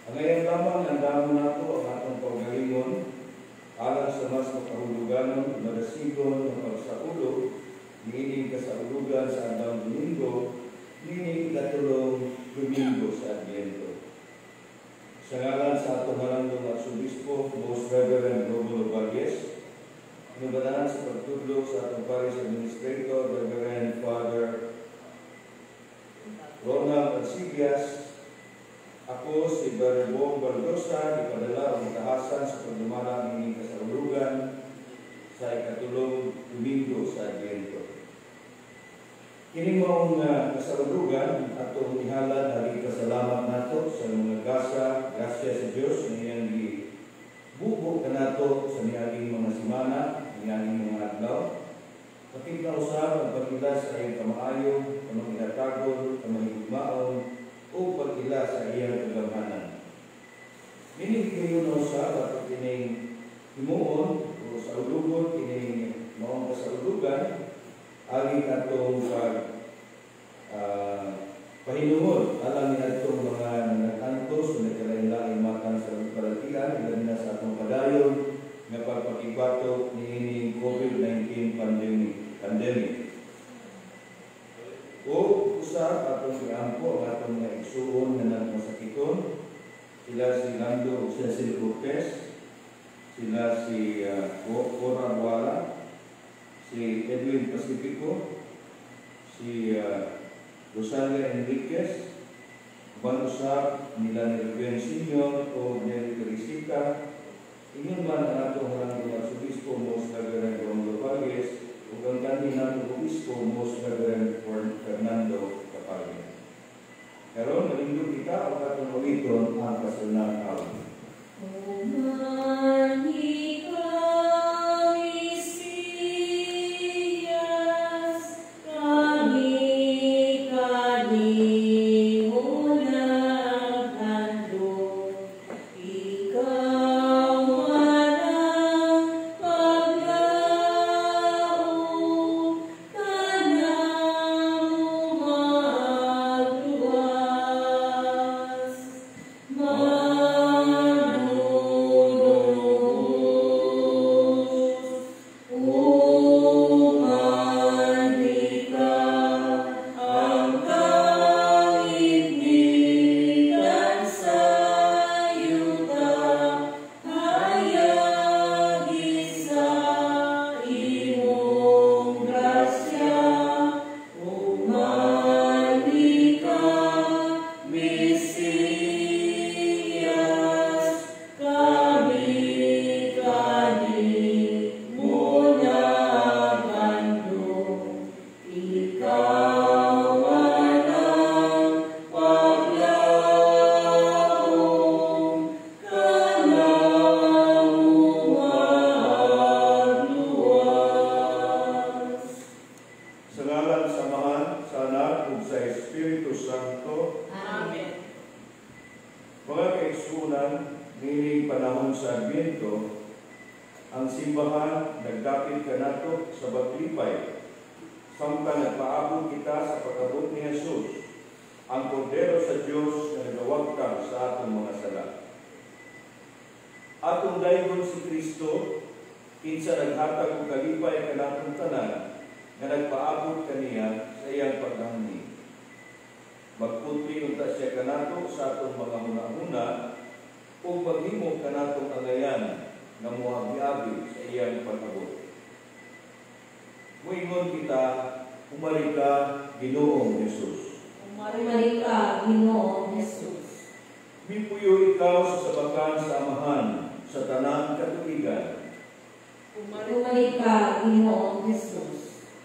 Ngayon lamang ang damo nato ang atong pagalingon alang sa mas makahuluganon, marasigon, ng pagsaulo, niining kasaulugan sa Adang Domingo, niining katulong Domingo sa Adviento. Sa ngalan sa atong halandong Arsobispo, Most Reverend Romulo Valles, inubadahan sa pagtudlog sa atong Parish Administrator, Reverend Father Ronald Arcibias, ako si Baribong Baldosa, ipadala ang tahasan sa pagdumalang ining kasaulugan sa ikatulong Domingo sa Adviento. Kini maong kasaulugan atong ihalad hari kasalamat nato sa mga grasya sa Dios na iyang gibubo kanato sa niaging mga semana, niaging mga adlaw. Kapit na usab ang pagila sa iyang kamaayo, kanang ilatagod, kamahigugmaon, o pagila sa iyang kagamhanan. Minig kayo na usab at kining himuon o sa ulugon, kining maong kasaulugan, aging atong pahinuhon alam ni atong mga nagkantos na nagkalain-laing matang sa paratian, ilan na sa atong padayon nga pagpakibato ni ining COVID-19 pandemic. O usab atong iampo ang atong mga igsuon na nagmasakiton, sila si Lando Cecil Cortez, sila si Cora Buala, si Edwin Pacifico, si Rosalia Enriquez, banusap nila ni Ruben Senior o Nelly Teresita, ingon man ang atong halandong Arsobispo Most Reverend Romulo Valles o ang kandidato Obispo Most Reverend Fernando Capalme. Karon malindog kita ang atong uliton ang kasunang awit.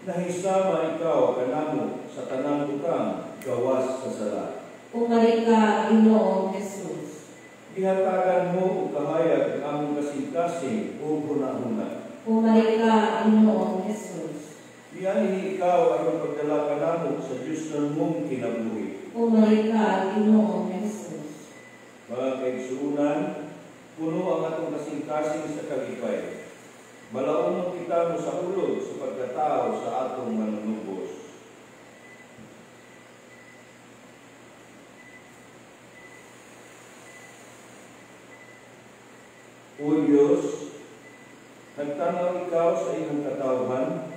Nahisama ikaw kanamo sa tanang butang gawas sa sala. Umalik ka, Ginoong Jesus. Gihatagan mo o kahayag ang among kasing-kasing o huna-huna. Umalik ka, Ginoong Jesus. Dianihi ikaw ang pagdala kanamo sa Diyos ng mong kinabuhi. Umalik ka, Ginoong Jesus. Mga kaigsuunan, puno ang atong kasing-kasing sa kalipay. Malaunong kita mo sa ulod sa pagkatao sa atong manunubos. O Diyos, nagtanaw ikaw sa iyong katawhan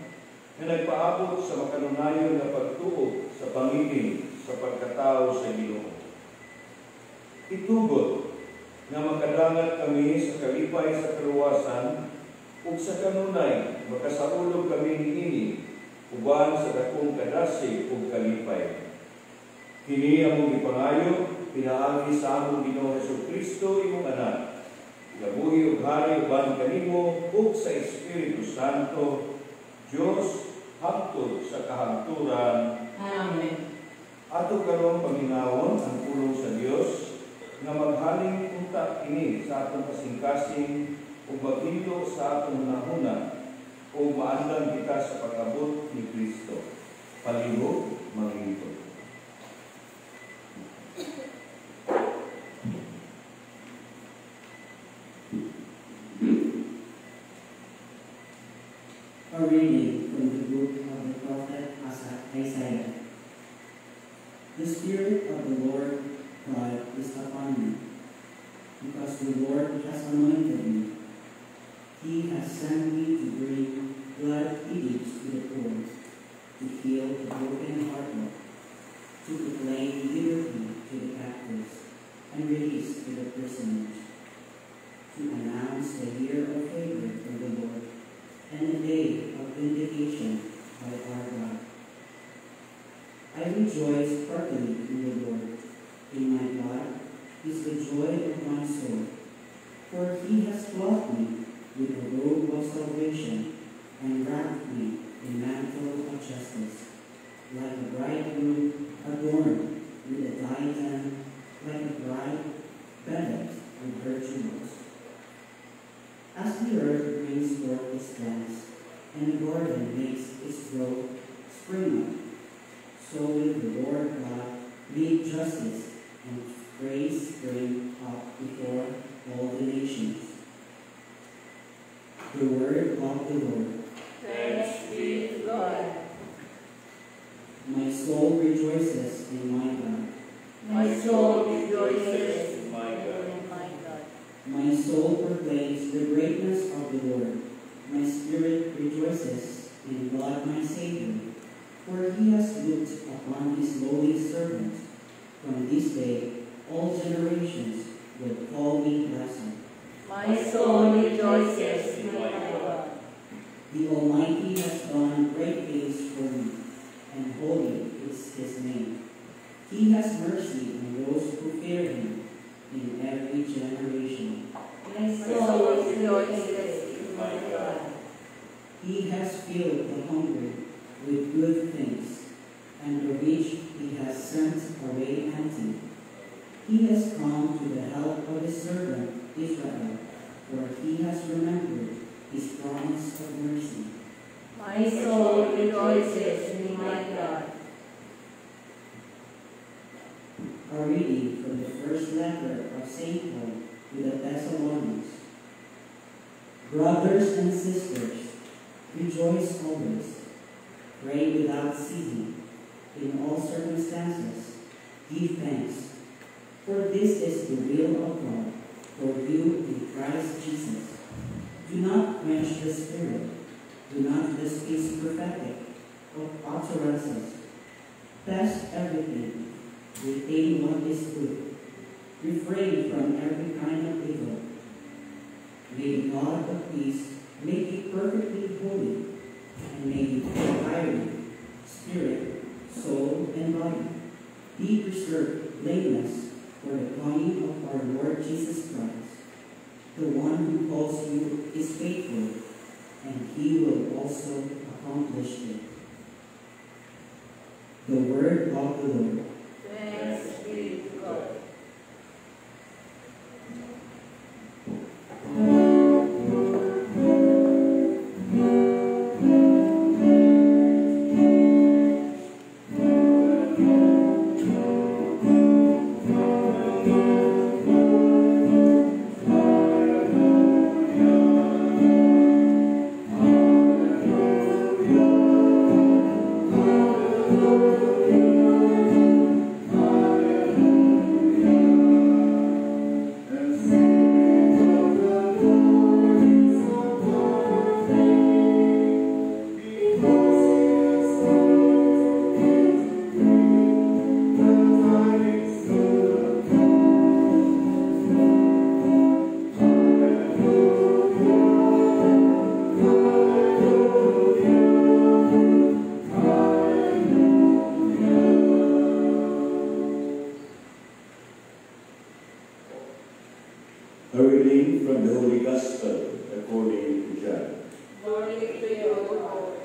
na nagpaabot sa makanunayon na pagtuo sa pangingin sa pagkatao sa Ginoo. Itugot nga makadangat kami sa kalipay sa kaluwasan ug sa kanunay makasaulog kami niini uban sa dakong kadasi ug kalipay. Kini among gipangayo pinaagi sa among Ginoo Hesukristo imong anak. Labuhi ug hari uban kanimo ug sa Espiritu Santo, Dios hangtod sa kahangturan. Amen. Ato karon paminawon ang pulong sa Dios nga maghaling unta kini sa atong kasing-kasing ug maghinlo sa atong nahuna ug maandam kita sa pag-abot ni Kristo. Palihog manginto. A reading from the book of the prophet Isaiah. The Spirit of the Lord God is upon me, because the Lord has anointed me. He has sent me to bring glad tidings to the poor, to heal the brokenhearted, to proclaim liberty to the captives, and release to the prisoners, to announce the year of favor from the Lord, and a day of vindication by our God. I rejoice heartily in the Lord. In my God is the joy of my soul, for he has clothed me with a robe of salvation and wrapped me in mantle of justice, like a bridegroom adorned with a diadem, like a bride bedecked with her jewels. As the earth brings forth its plants, and the garden makes its growth spring up, so will the Lord God make justice and praise spring up before all the nations. The word of the Lord. Thanks be to God. My soul rejoices in my God. My soul rejoices in my God. in my God. My soul proclaims the greatness of the Lord. My spirit rejoices in God my Savior, for he has looked upon his lowly servant. From this day all generations will call me blessed. My soul rejoices in my God. The Almighty has done great things for me, and holy is his name. He has mercy on those who fear him in every generation. My soul rejoices in my God. He has filled the hungry with good things, and the rich he has sent away empty. He has come to the help of his servant Israel, for he has remembered his promise of mercy. My soul rejoices in my God. A reading from the first letter of St. Paul to the Thessalonians. Brothers and sisters, rejoice always. Pray without ceasing. In all circumstances, give thanks. For this is the will of God for you in Christ Jesus. Do not quench the Spirit. Do not despise prophetic utterances. Test everything. Retain what is good. Refrain from every kind of evil. May the God of peace make you perfectly holy, and may you entirely, spirit, soul, and body, be preserved blameless for the coming of our Lord Jesus Christ. The one who calls you is faithful, and he will also accomplish it. The word of the Lord. Thanks be to God. A reading from the Holy Gospel according to John. Glory to you, O Lord.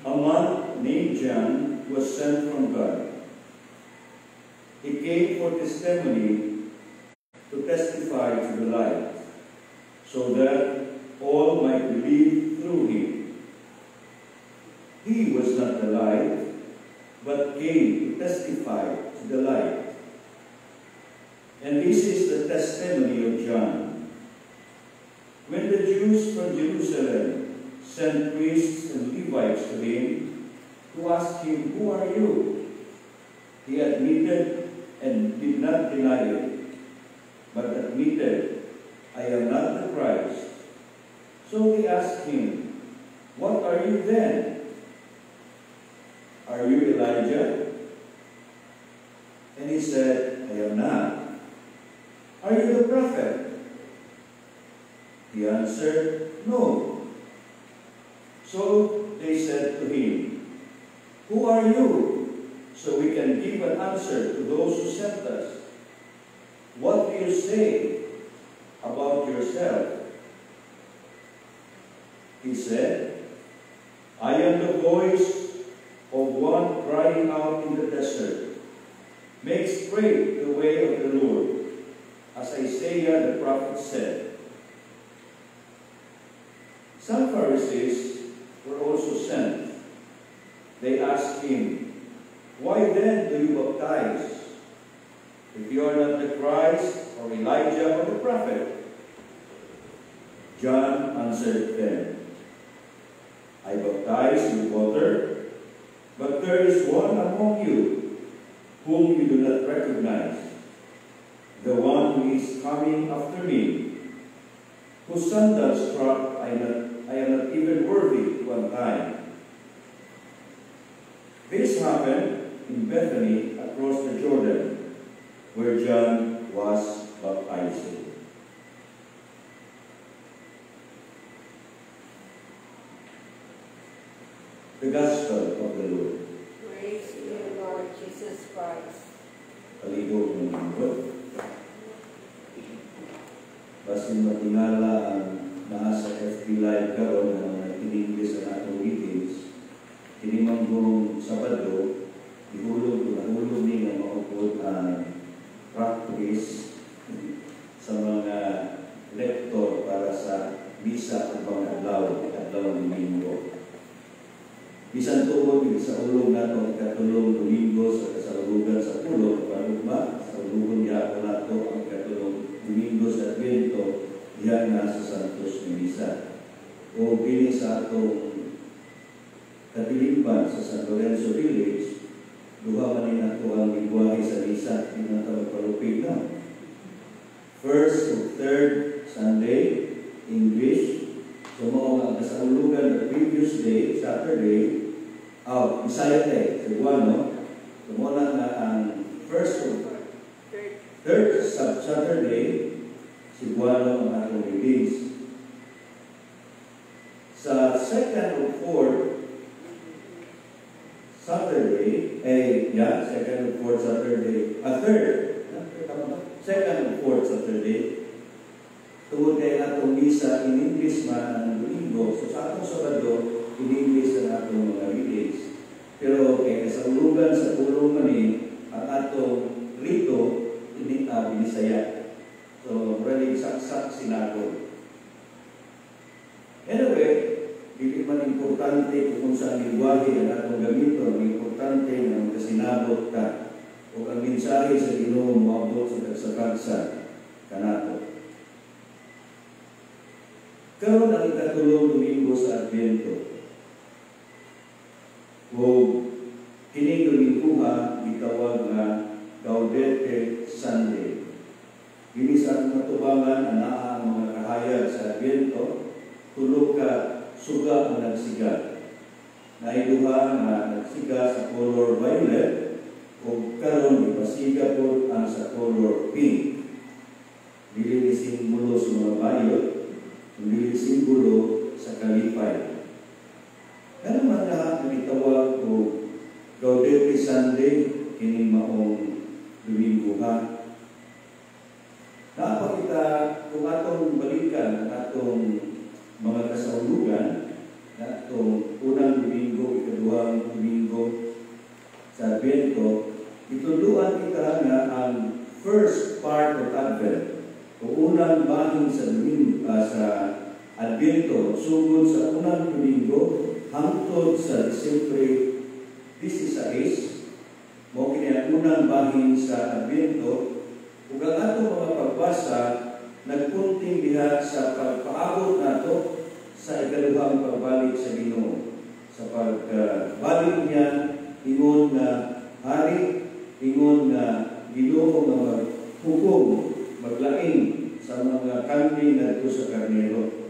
A man named John was sent from God. He came for testimony to testify to the light, so that all might believe through him. He was not the light, but came to testify to the light. And this is the testimony of John. When the Jews from Jerusalem sent priests and Levites to him to ask him, "Who are you?" he admitted and did not deny it, but admitted, "I am not the Christ." So they asked him, "What are you then? Are you Elijah?" And he said, "I am not." "Are you the prophet?" He answered, "No." So they said to him, "Who are you? So we can give an answer to those who sent us. What do you say about yourself?" He said, "I am the voice of one crying out in the desert, 'Make straight the way of the Lord,' as Isaiah the prophet said." Some Pharisees were also sent. They asked him, "Why then do you baptize, if you are not the Christ, or Elijah, or the prophet?" John answered them, "I baptize with water, but there is one among you whom you do not recognize, the one who is coming after me, whose sandals strap I am not even worthy to untie." This happened in Bethany across the Jordan, where John was baptizing. The Gospel of the Lord. Praise to you, Lord Jesus Christ. Palihog ng lingkod. Basin matingala ang nasa FB Live karon na nagtinigis ang atong meetings. Kinimanggong Sabado, nahulog ni nga maupod ang practice sa mga lector para sa bisa at mga adlaw Domingo. Bisan tuod sa ulong nato ang katulong Domingo sa kasalugan sa pulo, panugma sa ulong yako nato ang katulong Domingo sa Advento diyan na sa Santos ni Misa. O pili sa atong katilimban sa San Lorenzo Village, duha man nato ang lingwahe sa Misa, di na tayo palupig na. First to third Sunday, English. So mao ang kasaulugan the previous day, Saturday, Bisaya Day, Cebuano. So mao na ang first to third Saturday, Cebuano ang atong release. Sa second or fourth Saturday, second or fourth Saturday, second or fourth Saturday, tungod kay atong misa in English man ang Domingo. So sa atong Sabado, in English ang atong mga readings. Pero kay sa ulugan sa pulong man ang atong rito, binisaya. So, really saksak sinagod. Anyway, hindi man importante kung saan lingwahe ang atong gamito, ang importante na magkasinabot ka o ang mensahe sa Ginoo moabot sa kagsakagsa kanato. Karon ang ikatulong Domingo sa Advento. O kining Dominguha gitawag nga Gaudete Sunday. Dili sa atong katubangan anaa ang mga kahayag sa Advento, tulog ka suga ang nagsiga. Naiduha nga nagsiga sa color violet o karon ipasiga po ang sa color pink. Dili ni simbolo sa mga bayot, dili simbolo sa kalipay. Ano man lahat ang itawag o Gaudete Sunday, kining maong Domingo ha. Napakita kung atong balikan ang atong mga kasaulugan na itong unang Domingo, ikaduhang Domingo sa Advento, ituluan kita nga ang first part of Advent o unang bahing sa Domingo, sa Advento, sugod sa unang Domingo hangtod sa Disyembre 16, mo kini ang unang bahing sa Advento, ug ang atong mga pagbasa nagpunting diha sa pagpaabot nato sa ikaduhang pagbalik sa Ginoo, sa pagbalik niya ingon na hari, ingon na Ginoo nga maghukom, maglaing sa mga kambing ngadto sa karnero.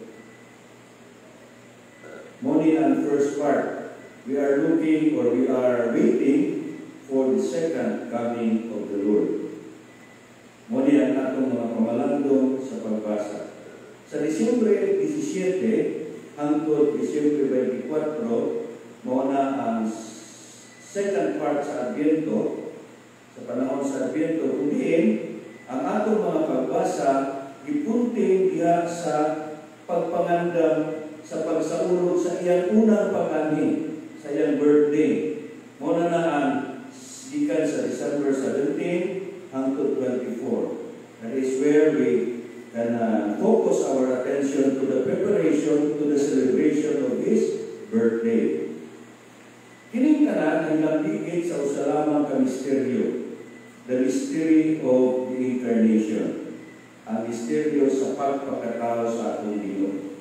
Moni ang first part. We are looking or we are waiting for the second coming of the Lord. Muni ang atong mga pamalandong sa pagbasa. Sa Disyembre 17 hangtod Disyembre 24, mao na ang second part sa Advento. Sa panahon sa Advento, kundiin ang atong mga pagbasa ipunting diha sa pagpangandam sa pagsaulog sa iyang unang pag-anhi, sa iyang birthday. Muna na ang gikan sa December 17 hangtod 24. That is where we can focus our attention to the preparation, to the celebration of His birthday. Kining tanan ay nabigit sa usa lamang ka misteryo, the mystery of the Incarnation, ang misteryo sa pagpakatao sa atong Ginoo.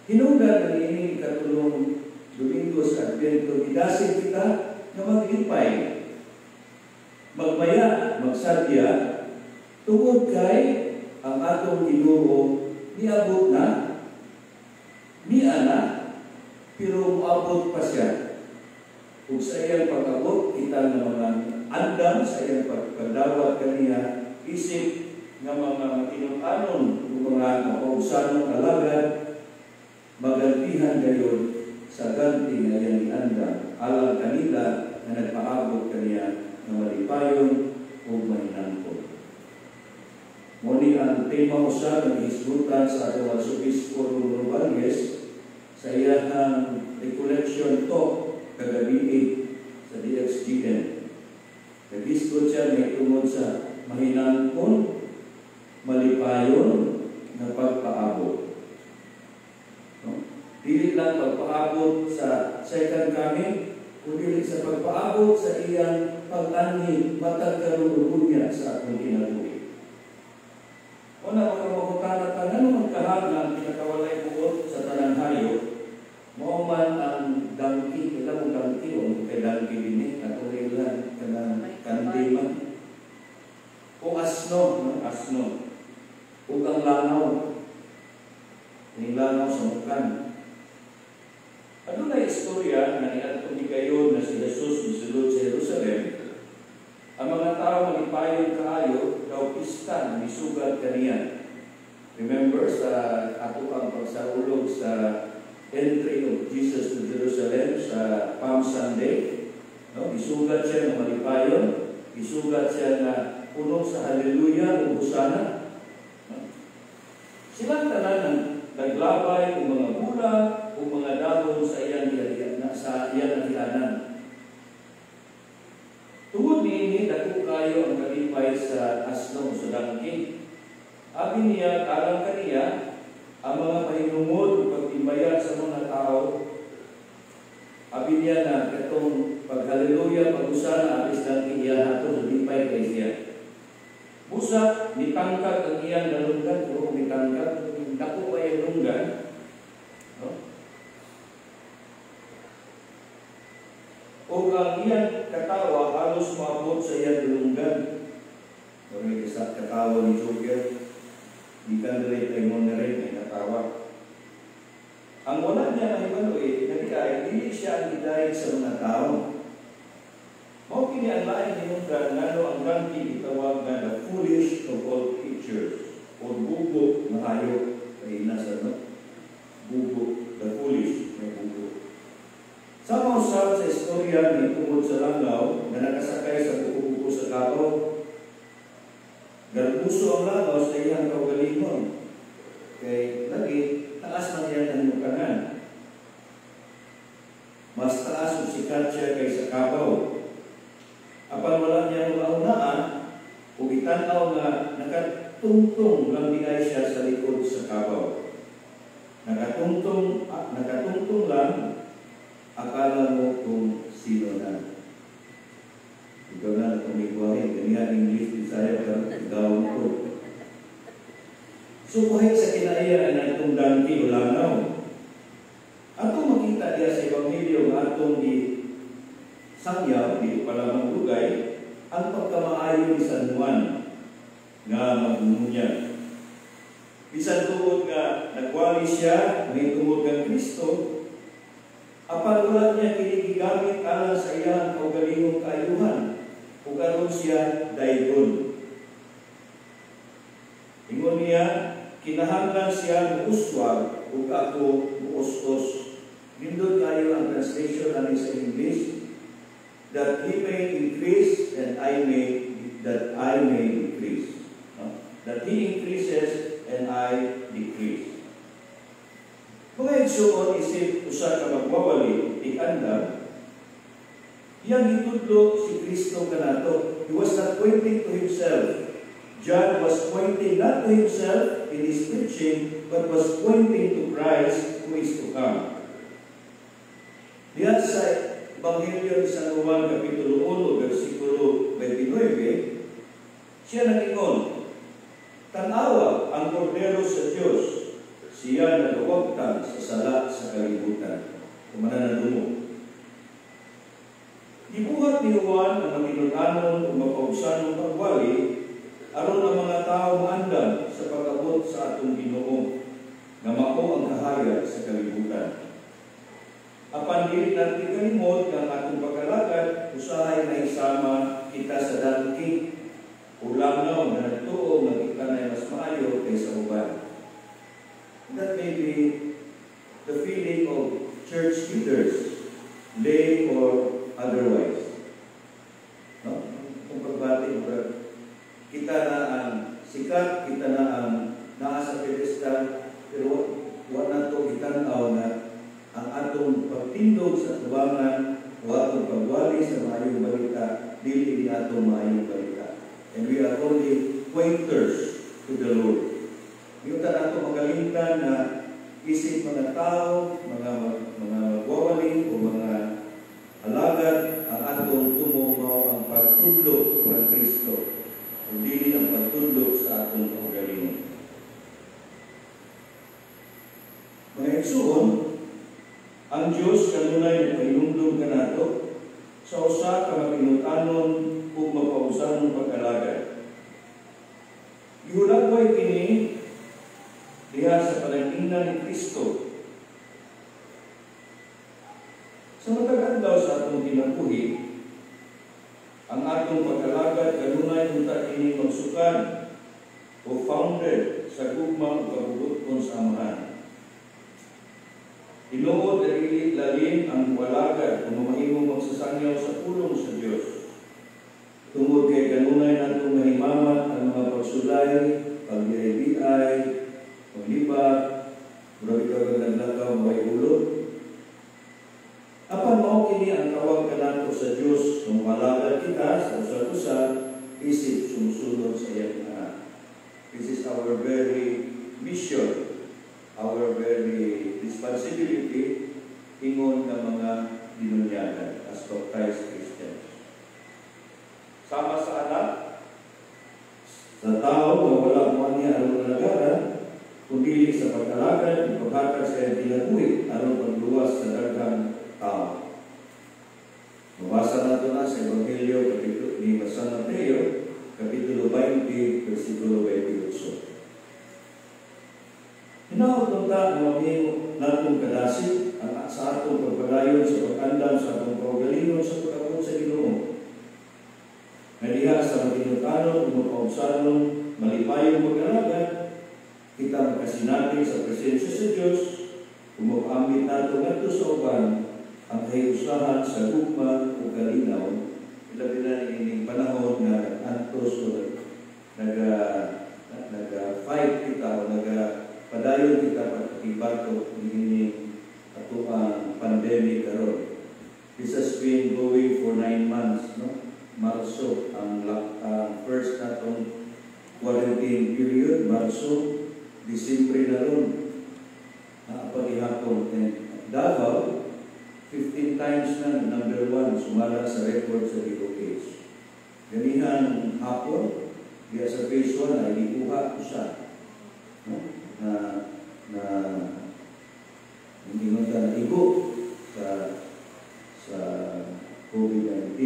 Hinungdan na ini katulong Domingo sa Advento, idasin kita na maglipay, magmaya, magsadya, tungod kay ang atong Ginoo niabot na, niya na, pero maabot pa siya. Kung sa iyang pag-abot, kita ng mga andam sa iyang pagdawat kaniya, isip ng mga matinong-anon, mga mapausanong alagad, magantihan gayon sa ganti na iyang iandam, alang kanila na nagpaabot kaniya na malipayon o mahinangkot. Muni ang tema usa ng hisgutan sa atong Arsobispo Rodriguez sa iyang recollection talk kagabi sa DXGN. Nag-hisgot siya may tungod sa mahinangkot, malipayon na pagpaabot. Dili lang pagpaabot sa second coming, kundi sa pagpaabot sa iyang pag-anhi, matag karon niya sa atong kinabuhi. Una mga makutana ta, ano magkahanglan pinakawalay buot sa tanang hayop, mao man ang dangki, ilang dangki o kay dangki din atong ilan kanang kandiman. O asno, asno. O ang langaw. Ang langaw sa mukan. Ano na istorya na niadtong higayon na si Jesus misulod sa Jerusalem? Ang mga tao malipayon kaayo daw pista na misugat kaniya. Remember sa ato ang pagsaulog sa entry of Jesus to Jerusalem sa Palm Sunday, no? Isugat siya na malipayon, isugat siya na puno sa haleluya o hosana. No? Silang tanan naglabay ng mga bula o mga dahon sa iyang agianan. Tungod niini, dako kayo ang kalipay sa asno sa dangki. Abi niya, karang kaniya, ang mga pahinungod o pagtimbayan sa mga tao, abi niya na katong paghaleluya, pag-usana, alis dangki iya nato sa lipay kay siya. Busa, nitangkag ang iyang dalunggan, o nitangkag, dako pa yung lunggan, no? O ang iyang katawa halos maabot sa iyang dalunggan. Kami isa katawa ni Joker, di ka nilay tayo mo na rin, may katawa. Ang wala niya na ibaloy, nagkaya, hindi siya ang hidayat sa mga tao. Mao kini ang lain hinungdan ngano ang dangki gitawag nga the foolish of all creatures, o bubo na hayop. Ay nasa bubo, the foolish, may bubo. Sama usap sa istorya ni tungod sa langaw na nakasakay sa buko-buko sa kabaw, Garbuso ang langaw sa iyang kaugalingon. Kay lagi, taas man yan ang mukanan. Mas taas o sikat siya kaysa kabaw. Apan wala niya maunaan, o itanaw nga nakatungtong lang di ay siya sa likod sa kabaw. Nakatungtong lang, akala mo kung sino na. Ikaw na tumibuhay, ganyan English, Bisaya, pero ikaw ko. So, kahit sa kinaiya na itong dangki o langaw, ato makita niya sa Ebanghelyo nga atong di sangyaw, dito pala maglugay, ang pagkamaayo ni San Juan nga magnunya. Bisan tungod nga nagwali siya, may tungod ng Kristo, apan wala niya kinigigamit alang sa iyang kaugalingong kaayuhan. Kung karon siya daygon. Ingon niya, kinahanglan siya muuswag ug ako muustos. Nindot kayo ang translation namin sa English, that he may increase and I may decrease. That he increases and I decrease. Mga igsuon isip usa ka magwawali ikanda. Yang itudlo si Kristo kanato. He was not pointing to himself. John was pointing not to himself in his preaching, but was pointing to Christ who is to come. Diyan sa Ebanghelyo ni San Juan, Kapitulo 1, versikulo 29, siya nag-ingon, tanawa ang kordero sa Diyos, siya nagawagtang sa sala sa kalibutan. Kumananadumo. Gibuhat ni Juan ang makinunanon o mapausanong pagwali aron ang mga tao maandan sa pag-abot sa atong Ginoo nga mao ang kahayag sa kalibutan. Apan dili natin kalimot nga atong pagkalakad usahay na isama kita sa dangki o langaw na nagtuo nga kita na mas maayo kaysa uban. That may be the feeling of church leaders, lay or otherwise. No? Kung pagbati, kita na ang sikat, kita na ang nasa pedestal, pero wala na ito itanaw na ang atong pagtindog sa tubangan o atong pagwali sa maayong balita, dili din atong maayong balita. And we are only pointers to the Lord. Yung nato magalintan na isip mga tao, mga magwawali o mga alagad ang atong tumumaw ang pagtudlo ng Kristo, hindi ang pagtudlo sa atong kaugalingon. Mga igsuon, ang Diyos kanunay na painumdum ka nato sa usa ka mapinutanon o mapausanong pag-alagad. Ihulagway kini diha sa palangina ni Kristo. Sa matagal daw sa atong kinabuhi, ang atong pag-alagad kanunay unta kini magsukan o founded sa gugma o kabubuton sa amahan. Tinuod na lalim ang walagad kung mamahimong magsasangyaw sa pulong sa Diyos. Tungod kay kanunay natong mahimamat ang mga pagsulay, pagbiay-biay, paglipat, murabi ka naglakaw, may ulot. Apan mao kini ang tawag kanato sa Dios kung malagad kita sa usa-usa isip sumusunod sa iyang anak. This is our very mission, our very responsibility ingon ng mga dinunyagan as baptized Christians. Sama sa anak, sa tao na wala mo niya aron nalagaran, kundi sa pag-alagad, paghatag sa iyang tinabuhi aron pagluwas sa daghang tao. Mabasa nato na sa Ebanghelyo ni San Mateo, Kapitulo 20, versikulo 28. Hinaot ta na maging natong kadasig sa atong pagpadayon sa pag-andam sa atong kaugalingon sa pag-abot sa Ginoo. Nga diha sa matinutanon o mapausanong malipayong pag-alagad, kita makasinati sa presensya sa Diyos kung mag-ambit nato ngadto sa uban ang kahiusahan sa gugma o kalinaw. Ilabi na ining panahon na antos o Marso ang first natong quarantine period, Marso, Disyembre na ron, paghihapon. And Davao, 15 times na number 1, sumala sa record sa DOH. Ganihan hapon, diya sa phase 1 ay ikuha ko siya. No? Na hindi mo ka naigo sa COVID-19.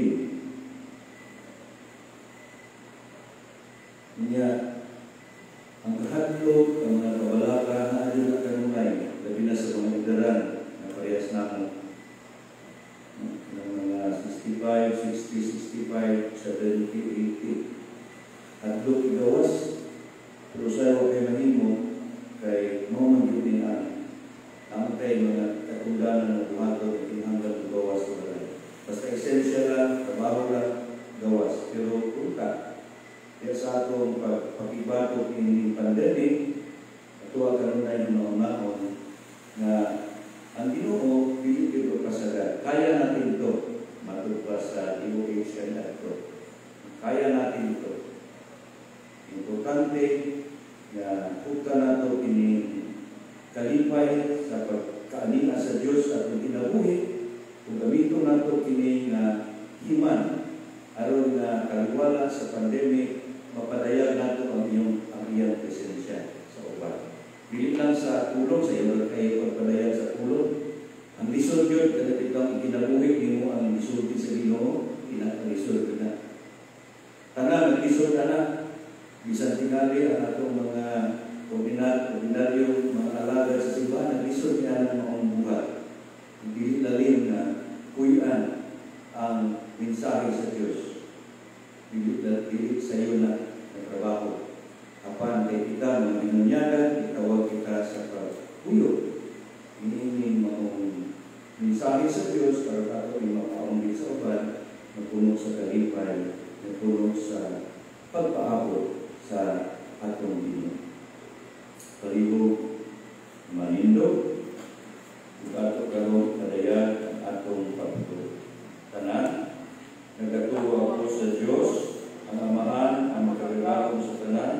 Niya, ang kahadlok, ang mga kabalaka na adyo na kanunay, labi na sa mga idaran na parehas na ako. Ng mga 65, 60, 65, 70, 80. Hadlok igawas, pero sa'yo kay mahimo, kay mo magyunin ang kay mga katundanan na buhato at hanggang gawas sa balay. Basta esensya lang, trabaho lang, gawas. Pero kung ka, kaya sa atong pagpakibato in pandemic, atuwa karon na yung naunahon na ang Ginoo dili ito kasagad. Kaya natin ito, matugpa sa DOH kanila ito. Kaya natin ito. Importante na huwag nato ini kalipay sa pagkaanina sa Diyos at pagkinabuhi kung gamiton nato kini na himan aron na kaliwala sa pandemic mapadayag nato ang iyang presensya sa uban. Dili lang sa tulong sa iyo kay pagpadayag sa tulong. Ang lisod yun, kada itong ikinabuhi nimo ang lisod sa Ginoo, lisod na. Tanan lisod na bisan tingali ang atong mga ordinaryo, mga alaga sa simbahan, lisod niya ng mga buhat. Hindi lalim na kuyan ang mensahe sa Diyos. Dili sa iyo na trabaho. Apan kay kita mga binunyagan, itawag kita sa pagpuyo. Hinihiling mga mensahe sa Diyos para tato ay makaumbi sa uban, magpuno sa kalipay, magpuno sa pagpaabot sa atong Ginoo. Palibog manindo, kung ato karon kadayag ang atong pagtuo. Tanan, nagatuwa ko sa Diyos, ang Amahan, ang makagagakon sa tanan,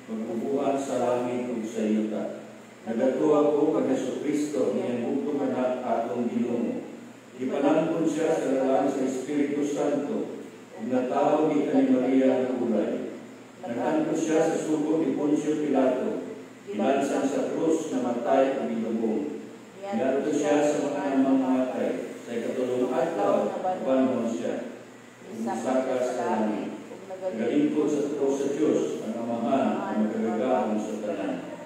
magbubuhat sa langit ug sa yuta. Nagatuwa ko kay Jesucristo, niyang bugtong anak atong Ginoo. Ipanangkon siya sa lalang sa Espiritu Santo, ug natawag ni Maria ng ulay. Nagkanto siya sa sugo ni Poncio Pilato, Inansang sa krus na matay ang ilubong. Niadto siya sa mga mamatay. Sa ikatulong adlaw, bangon siya. Umisaka sa langit. Nagalingkod sa krus sa Diyos, ang Amahan, ang magagagahon sa tanan.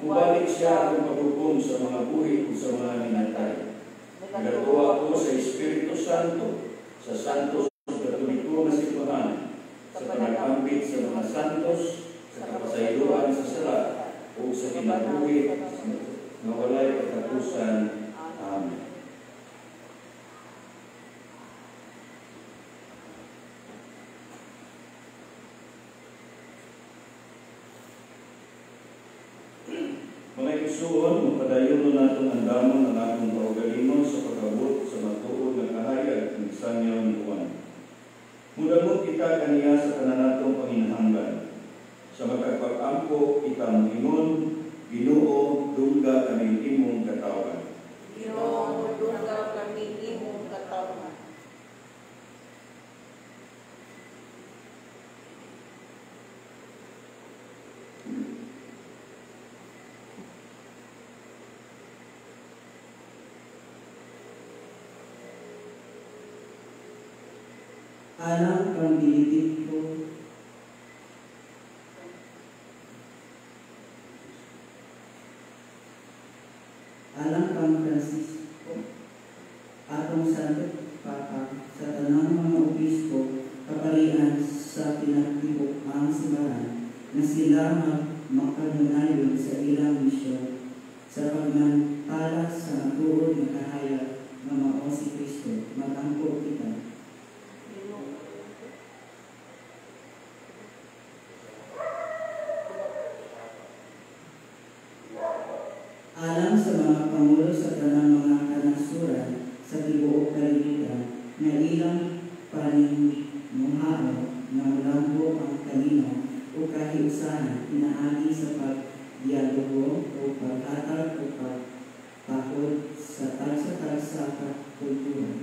Mubalik siya ang paghukom sa mga buhi o sa mga minatay. Nagatuwa ko sa Espiritu Santo, sa Santos Katoliko na simbahan, sa panag-ambit sa mga santos, sa kapasayloan sa sala, o sa kinabuhi na walay katapusan. Amen. Mga igsuon, mapadayon natin ang damon ng atong kaugalingon sa pagabot sa matuod ng kahayag ng sanyaw ni Juan. Mudamot kita kaniya sa kananatong panginahanglan. Sa magkagpag-ampo, kita moingon, Ginoo, dungga kami imong katawan. Ginoo, dungga kami imong katawan. Alang kang Benedicto, alang kang Francisco, atong Santo Papa, sa tanang mga obispo, kaparian sa pinagtibok ang simbahan, na sila magkanunayon sa ilang misyon, sa pagmantala sa matuod na kahayag ng mga si Kristo, magangko kita. Alam sa mga pangulo sa tanang mga kanasuran sa tibuok kalibutan na ilang panimuha usahan, pinaagi sa pagdialogo o paghatag o pagpahod sa tagsa-tagsa sa kultura.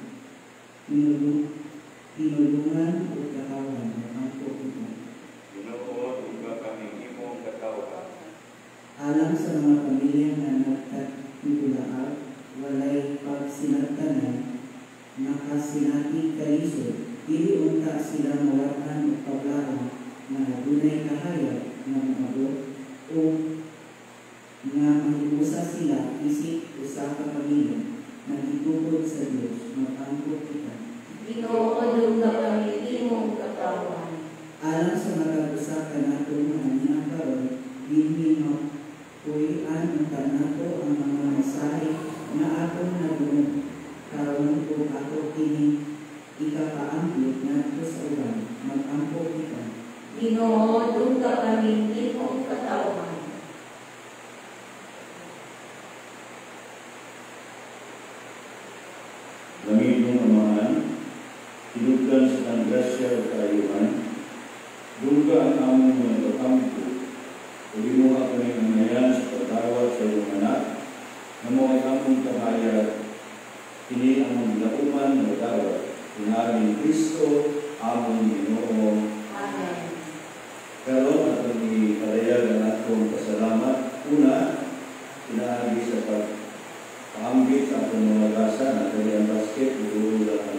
Pinulungan o katawan ng angkop ito. Ginoo, uga kami imong katawhan. Alang sa mga pamilya na nagkatibulaag, walay pagsinagtanan, nakasinati kalisod, dili unta sila mawatan o paglaang na dunay kahayag na umabot o nga mahibusa sila isip usa ka pamilya na gitugod sa Dios magangkop kita. Ginoo, duga kami imong katawan. Alang sa matag-usa ka nato nga aniang karon, dinhi mapuy-an unta nato ang mga mensahe na atong nagulong karon o ato kini ikapaambit nato sa uban magangkop kita. Ginoo, duga kami imong katawan. Lamigong amahan, tinugdan sa kang grasya o kaayuhan, duga ang among mga kakampo, ulimuha kami ng ngayon sa pagdawat sa iyong anak, na mo ay among kahayag, kini among lauman na dawat, tinagin Kristo, among Ginoo. Amen. Pero atong ipadayag ang atong pasalamat, una, pinaagi sa pag-ambit sa atong mga gasa na kanyang basket, ulo-ulo lang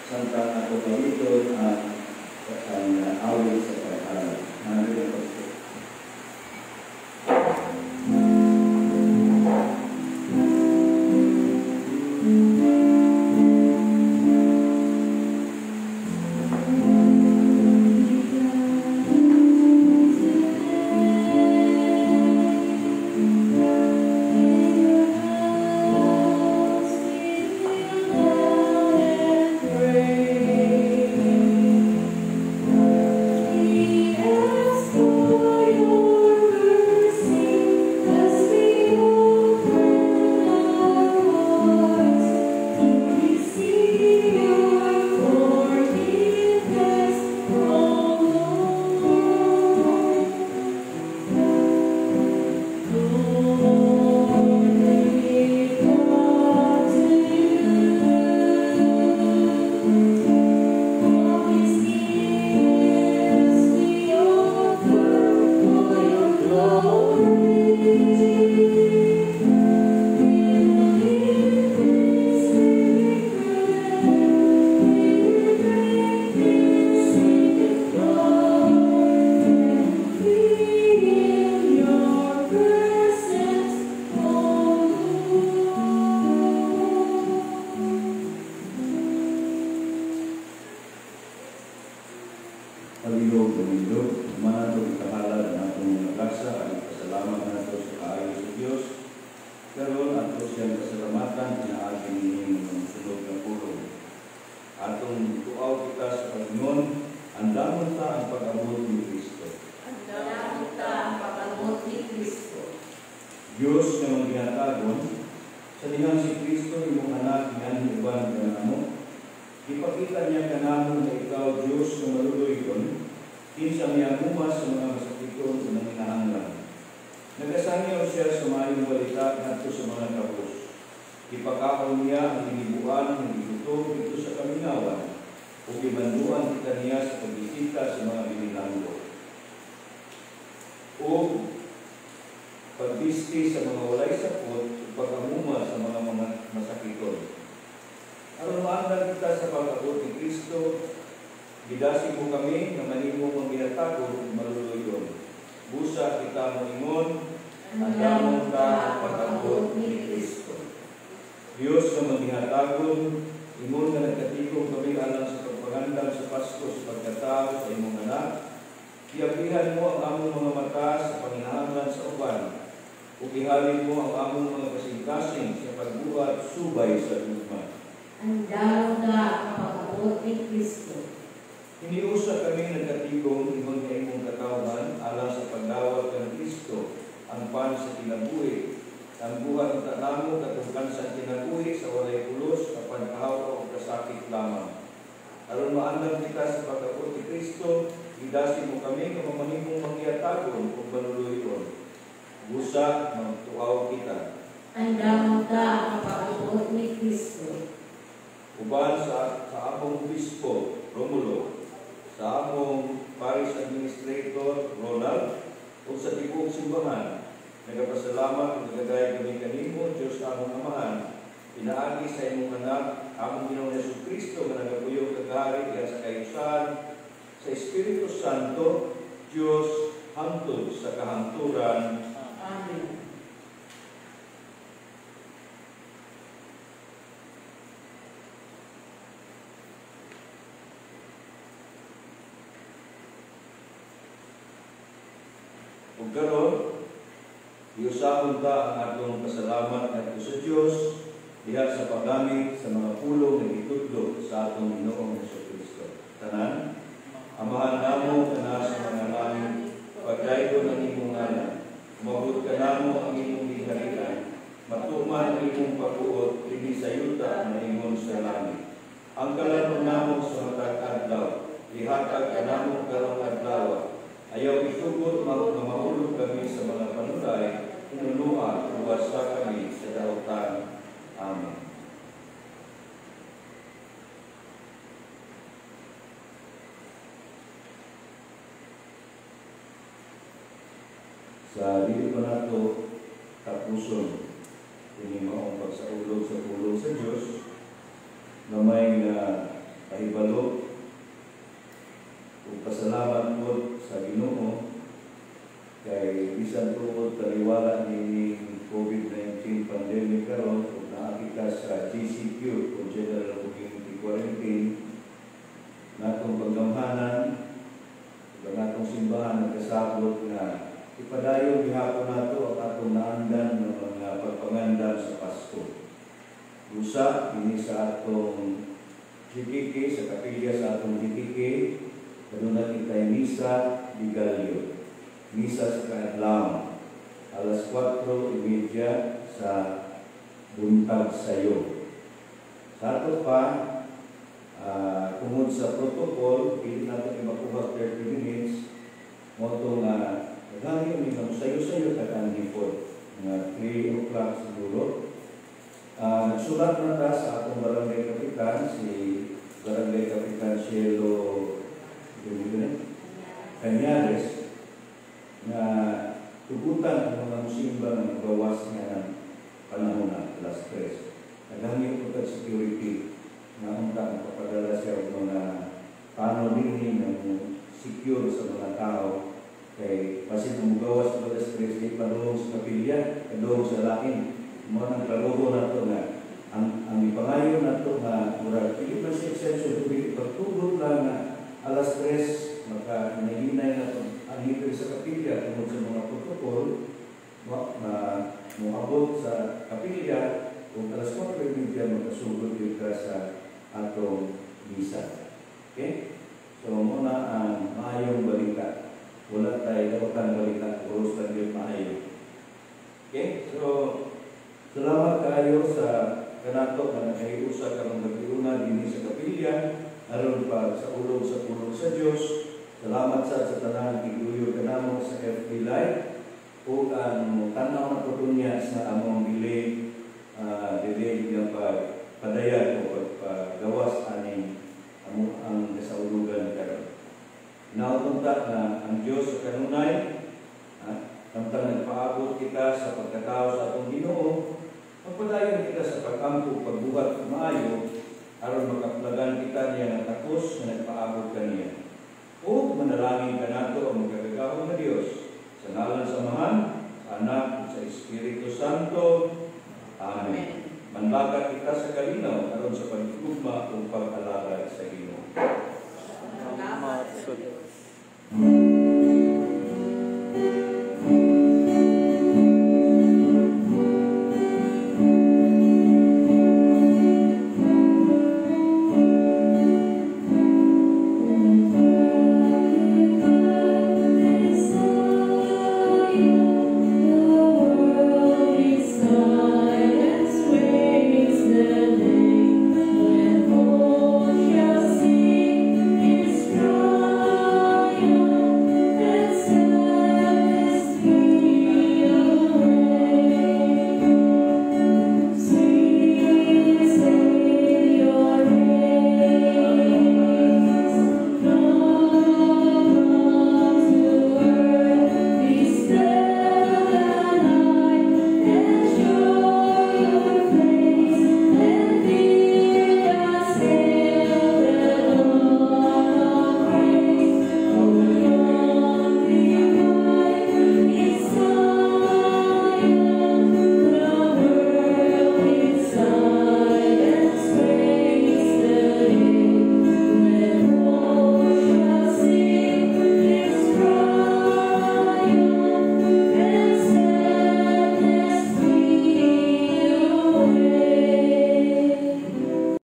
samtang ato pamiton ang awit sa paghalag. Ano yung basket? Pagilog, dumindog, manato ikahalad na atong mga kasa, ang pasalamat nato sa kaayo sa Diyos. Karon ato siyang pasalamatan, pinaagi nining mga sulod na pulong. Atong tuaw kita sa Panginoon, andamon ta ang pag-abot ni Kristo. Andamon ta ang pag-abot ni Kristo. Diyos na magginatagon, sa dihang si Kristo, imong anak, inaniuban ka na mo. Ipakita niya kanamo na ikaw, Diyos na maluluyon, kinsa miyamumas sa mga masakiton sa mga hinahanglan. Nagasanyaw siya sa mayong balita nato sa mga kapos. Ipakaon niya ang inibuan ng igutom dito sa kaminawan o ibanduan kita niya sa pagbisita sa mga binilanggo. O pagbisti sa mga walay sapot o pag-amuma sa mga masakiton. Aron maandal kita sa pag-abot ni Kristo, gidasi mo kami na manimo mong ginatago at maluluyon. Busa kita mo ingon, andamon ta ang pag-abot ni Kristo. Diyos na maghihatagon, imon na nagkatigong kami alang sa pagpagandang sa Pasko sa pagkatao sa imong anak. Iabihan mo ang among mga mata sa panginahanglan sa uban, o ihalin mo ang among mga kasing-kasing sa pagbuhat subay sa lugma. Andamon ta ang pag-abot ni Kristo. Iniusa kami nagkatigong imong na imong katawan alang sa pagdawat ng Kristo, ang pan sa kinabuhi, ang buhat ng tanamo katungkan sa kinabuhi sa walay pulos, kapag kahawa o kasakit lamang. Aron maandam kita sa pag-abot ni Kristo, idasi mo kami nga mamahimong mangyatagon o manuluyon. Busa magtuaw kita. Andam ka ang kapag ni Kristo. Uban sa among obispo, Romulo, sa among Parish Administrator, Ronald, o sa tibok simbahan, nagapasalamat ug nagagay kami kanimo, Diyos among Amahan, pinaagi sa imong anak, among Ginoong Jesucristo, nga nagapuyog kagari diha sa kayusan, sa Espiritu Santo, Diyos, hangtod sa kahangturan. Amen. Ug karon, iusahon ta ang atong pasalamat ngadto sa Dios diha sa paggamit sa mga pulong nga gitudlo sa atong Ginoong Jesucristo. Tanan, Amahan namo kana sa mga langit, pagdaygon ang imong ngalan. Umabot ka namo ang imong giharian. Matuman ang imong pagbuot dinhi sa yuta na ingon sa langit. Ang kalanon namo sa matag adlaw, ihatag ka namo karong adlaw. Ayaw itugot mahulog kami sa mga panulay, inunua, luwasa kami sa dautan. Amen. Sa dili pa nato tapuson kini maong pagsaulog sa pulong sa Dios na may kahibalo ug pasalamat po sa Ginoo kay bisan tuod taliwala ni COVID-19 pandemic karon ug naakita sa GCQ o General Community Quarantine natong paggamhanan ug natong simbahan nagkasabot na ipadayon gihapon nato ang atong naandan ng mga pagpangandam sa Pasko. Usa dinhi sa atong GKK, sa kapilya sa atong GKK, kaduna kitay misa di Galyo. Misa sa kaadlaw, alas 4:30 sa buntag sayo. Sa ato pa, tungod sa protocol, hindi natin imakuha 30 minutes, moto nga Naghangi kami ng sayo-sayo katang hipon. Mga 3 o'clock siguro. Nagsulat na ta sa atong barangay kapitan, si Barangay Kapitan Cielo Cañares, na tugutan ang mga musimba ng gawas niya ng panahon na alas 3. Naghangi ko tag security na unta ang kapadala siya ng mga paano din ng secure sa mga tao. Kay kasi mugawas sa alas 3 di padung sa kapilya, kadung sa lain. Mo nang klaruho nato nga ang ipangayo nato nga murag dili man siya exception dili pagtugod lang na alas 3 maka nahinay nato ang hipon sa kapilya tungod sa mga protokol na moabot sa kapilya kung alas 4:30 makasugod gyud ka sa atong misa. Okay? So muna ang maayong balita. Wala tayo dapat balita, uros lang yung maayo. Okay? So, salamat kayo sa kanato na nakahiusa karong nagtiuna din sa kapilya, aron pa sa ulog sa pulong sa Diyos. Salamat sa tanan iguyo kanamo sa FB Live o ang tanaw na tutunya sa among delay ng padayan o paggawas ani ang kasaulugan karon. Nautunta na ang Diyos sa kanunay, samtang nagpaabot kita sa pagkatao sa atong Ginoo, magpadayon kita sa pag-ampo, pagbuhat maayo, aron makaplagan kita niya ng takos na nagpaabot kaniya. O manalangin ka nato ang magkagagawang na Diyos, sa ngalan sa Amahan, sa Anak, sa Espiritu Santo. Amen. Manlaga kita sa kalinaw, aron sa pagtugma o pag-alagad sa Ginoo.